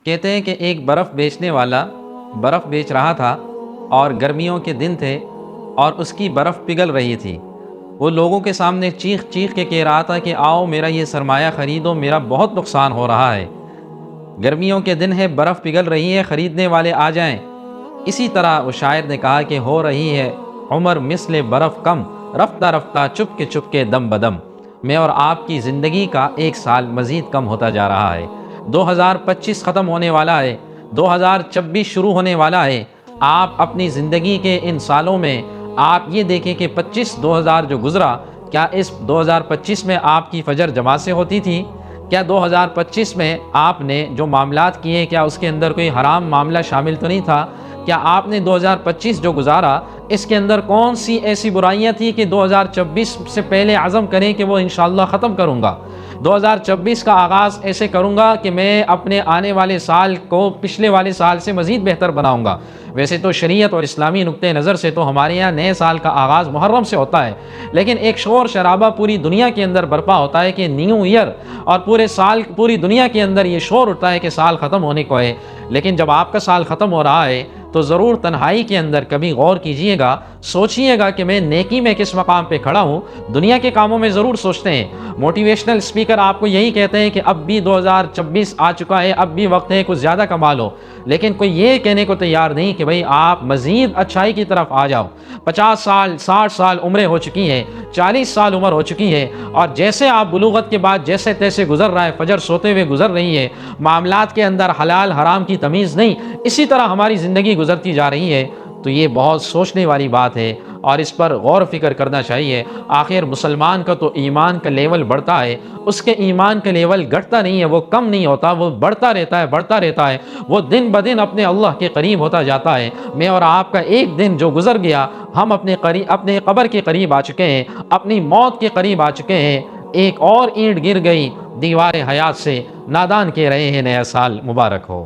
کہتے ہیں کہ ایک برف بیچنے والا برف بیچ رہا تھا اور گرمیوں کے دن تھے اور اس کی برف پگھل رہی تھی۔ وہ لوگوں کے سامنے چیخ چیخ کے کہہ رہا تھا کہ آؤ میرا یہ سرمایہ خریدو، میرا بہت نقصان ہو رہا ہے، گرمیوں کے دن ہے، برف پگھل رہی ہے، خریدنے والے آ جائیں۔ اسی طرح وہ شاعر نے کہا کہ ہو رہی ہے عمر مثل برف کم، رفتہ رفتہ چپ کے دم بدم۔ میں اور آپ کی زندگی کا ایک سال مزید کم ہوتا جا رہا ہے۔ 2025 ختم ہونے والا ہے، 2026 شروع ہونے والا ہے۔ آپ اپنی زندگی کے ان سالوں میں آپ یہ دیکھیں کہ 2000 جو گزرا، کیا اس 2025 میں آپ کی فجر جماعت سے ہوتی تھی؟ کیا 2025 میں آپ نے جو معاملات کیے کیا اس کے اندر کوئی حرام معاملہ شامل تو نہیں تھا؟ کیا آپ نے 2025 جو گزارا اس کے اندر کون سی ایسی برائیاں تھیں کہ 2026 سے پہلے عزم کریں کہ وہ انشاءاللہ ختم کروں گا، 2026 کا آغاز ایسے کروں گا کہ میں اپنے آنے والے سال کو پچھلے والے سال سے مزید بہتر بناؤں گا؟ ویسے تو شریعت اور اسلامی نقطہ نظر سے تو ہمارے یہاں نئے سال کا آغاز محرم سے ہوتا ہے، لیکن ایک شور شرابہ پوری دنیا کے اندر برپا ہوتا ہے کہ نیو ایئر، اور پورے سال پوری دنیا کے اندر یہ شور اٹھتا ہے کہ سال ختم ہونے کو ہے۔ لیکن جب آپ کا سال ختم ہو رہا ہے تو ضرور تنہائی کے اندر کبھی غور کیجئے گا، سوچئے گا کہ میں نیکی میں کس مقام پہ کھڑا ہوں۔ دنیا کے کاموں میں ضرور سوچتے ہیں، موٹیویشنل اسپیکر آپ کو یہی کہتے ہیں کہ اب بھی 2026 آ چکا ہے، اب بھی وقت ہے کچھ زیادہ کما لو، لیکن کوئی یہ کہنے کو تیار نہیں کہ بھئی آپ مزید اچھائی کی طرف آ جاؤ۔ 50 سال 60 سال عمریں ہو چکی ہیں، 40 سال عمر ہو چکی ہے، اور جیسے آپ بلوغت کے بعد جیسے تیسے گزر رہا ہے، فجر سوتے ہوئے گزر رہی ہے، معاملات کے اندر حلال حرام کی تمیز نہیں، اسی طرح ہماری زندگی گزرتی جا رہی ہے، تو یہ بہت سوچنے والی بات ہے اور اس پر غور و فکر کرنا چاہیے۔ آخر مسلمان کا تو ایمان کا لیول بڑھتا ہے، اس کے ایمان کا لیول گھٹتا نہیں ہے، وہ کم نہیں ہوتا، وہ بڑھتا رہتا ہے، وہ دن بدن اپنے اللہ کے قریب ہوتا جاتا ہے۔ میں اور آپ کا ایک دن جو گزر گیا، ہم اپنے قبر کے قریب آ چکے ہیں، اپنی موت کے قریب آ چکے ہیں۔ ایک اور اینٹ گر گئی دیوار حیات سے، نادان کہہ رہے ہیں نیا سال مبارک ہو۔